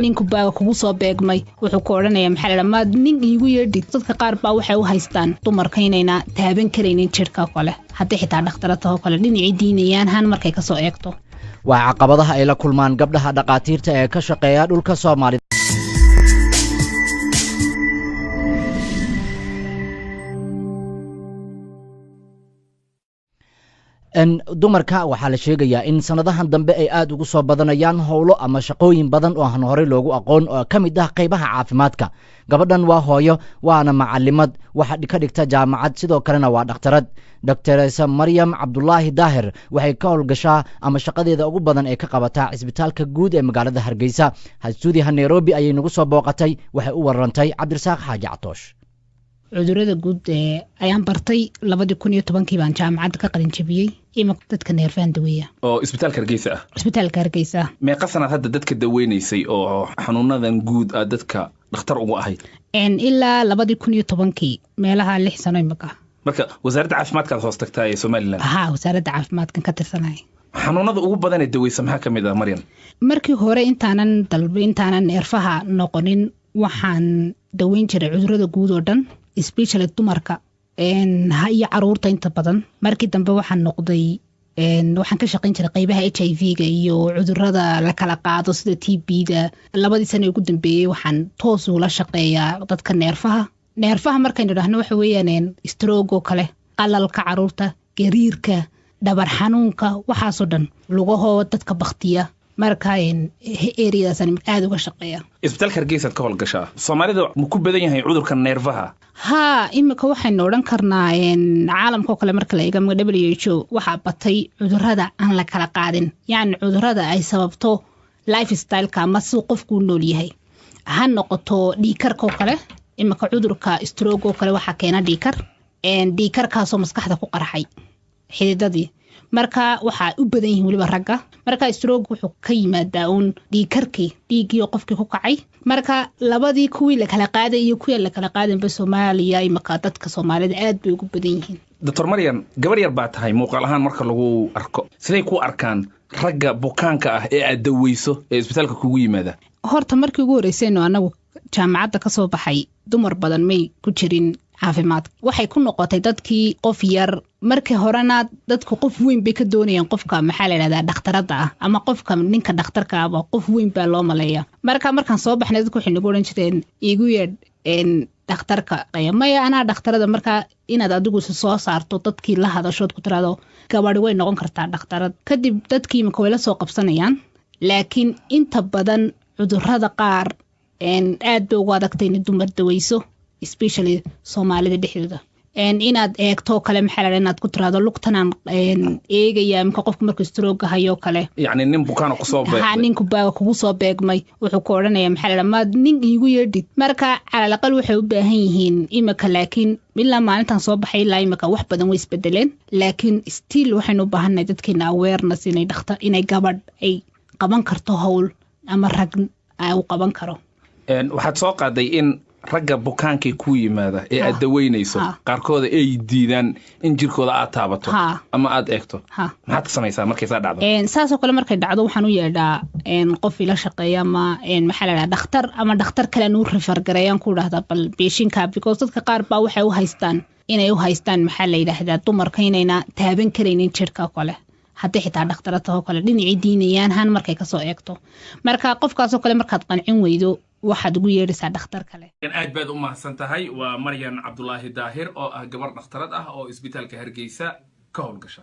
ninku baa kugu soo beegmay wuxuu ku oranayaa maxaa la ma nin igu yeedhid dadka qaar baa waxay u haystaan dumarka inayna taaban kareynin jirka kale haddii xitaa dhakhtarada kale dhinacii diinayaan han markay ka soo eegto waa caqabadaha ay la kulmaan gabdhaha dhaqaatiirta ee ka shaqeeya dhulka Soomaaliyeed dumarka waxaa la sheegayaa in sanadahan dambe ay aad ugu soo badanayaan howlo ama shaqooyin badan oo aan horey loogu aqoon oo ka mid ah qaybaha caafimaadka gabadhan waa hooyo waana macalimad waxa ka dhigta jaamacad sidoo kalena waa dhakhtarad Dr. Maryam Cabdillaahi daahir waxay ka howlgashaa ama shaqadeeda ugu badan ee ka qabataa isbitaalka guud ee magaalada Hargeysa hasuudiha Nairobi ayay nagu soo booqatay waxay u warantay Cabdirasaaq Xaaji Catoosh cudurada guud ayaan bartay 2010 baan jaamacad ka qalin jabiyay ima dadka neerfaan daweeya oo isbitaalka Hargeysa meeqa sanad hadda dadka daweynaysay oo xanuunadan guud dadka dhakhtar ugu ahayd ilaa 2010 meelaha 6 sano imaka marka wasaaradda caafimaadka hoos tagtay ee Soomaaliland wasaaradda caafimaadka ka tirsanay xanuunada ugu badan ee daweysa maxaa kamid ah Maryam markii hore intaanan neerfaha noqonin waxaan daweyn jiray cudurada guud oo dhan especially dumarka iyo caruurta inta badan markii dambe waxaan noqday waxaan ka shaqayn jiray qaybaha HIV-ga iyo cudurada la kala qaado sida TB-da labadii sano ugu dambeeyay waxaan toos ula shaqeeyaa dadka neerfaha markaynu dhahno waxa weeyaan stroke oo kale qalalka caruurta gariirka dhabar xanuunka waxaasoo dhan lugahoo dadka baktiya marka areadan aad uga shaqeeya isbitaalka Hargeysa ka howlgashaa Soomaalida ma ku badan yahay cudurka neerfaha imika waxaynu oran karnaa caalamka kale marka la eego WHO waxa batay cudurada aan la kala qaadin yani cudurada ay sababto lifestyle-ka ama si qofku nool yahay ha noqoto dhiikarka kale imika cudurka stroke oo kale waxa keena dhiikarkaasoo maskaxda ku qarxay xididadii marka waxa u badan yihiin waliba ragga marka stroke wuxuu ka yimaadaa dhiigii qofkii ku kacay marka labadii kuwii la kala qaaday iyo kuwii la kala qaadanba Soomaaliya imaka dadka Soomaalida aad bay ugu badan yihiin Dr. Maryam gabar yar baa tahay muuqaal ahaan marka lagu arko siday ku arkaan ragga bukaanka ah ee aad daweyso ee isbitaalka kugu yimaada horta markii ugu horeysay anagu jaamacadda ka soo baxay dumar badan may ku jirin caafimaad waxay ku noqotay dadkii qof yar markii horena dadku qof weyn bay ka doonayeen qofka maxaa la yiraahdaa dhakhtarada ah ama qofka ninka dhakhtarka ah qof weyn baa loo maleeyaa markaan soo baxnay dadku waxay nagu oran jireen igu yeedh dhakhtarka qayamaya ana dhakhtarada marka inaad adigu soo saarto dadkii la hadashood ku tiraado gabadhi way noqon kartaa dhakhtarad kadib dadkii ma wayla soo qabsanayaan laakiin inta badan cudurada qaar aad bay ugu adagtay in dumar daweyso especially Soomaalida dhexdeeda inaad eegto kale maxaa la inaad ku tiraado lugtanaan eegaya imka qofku markuu stroke hayo kale yani nin bukaan ku soo beegmay ninku baa kugu soo beegmay wuxuu ku oranayaa maxaa la ma nin igu yeedhid marka cala aqal waxay u baahan yihiin imaka laakiin ilaa maalintan soo baxay ilaa imaka wax badan way isbedeleen laakiin still waxaynu u baahannahay dadkeena awareness inay gabadh ay qaban karto hawl ama rag ay u qaban karo waxaad soo qaaday in ragga bukaanka ku yimaada ee aad daweynayso qaarkood ay diidaan in jirkooda aad taabato ama aad eegto maxaad samaysaa markay saa dhacdo saasoo kale markay dhacdo waxaan u yeedhaa qof ila shaqeeya ama maxaa la yiraahdaa dhakhtar kale uu refer gareeyaan ku dhahda bal patientka because dadka qaar baa waxay u haystaan maxaa la yiraahdaa dumarka inayna taaban kareynin jirka kale haddii xitaa dhakhtarada kale dhinacii diinayaan han markay ka soo eegto marka qofkaasoo kale markaad qancin weydo waxaad ugu yeedhisaa dhakhtar kale aad baad u mahadsan tahay waa Maryam Cabdillaahi daahir oo ah gabar dhakhtarad ah oo isbitaalka Hargeysa ka howlgasha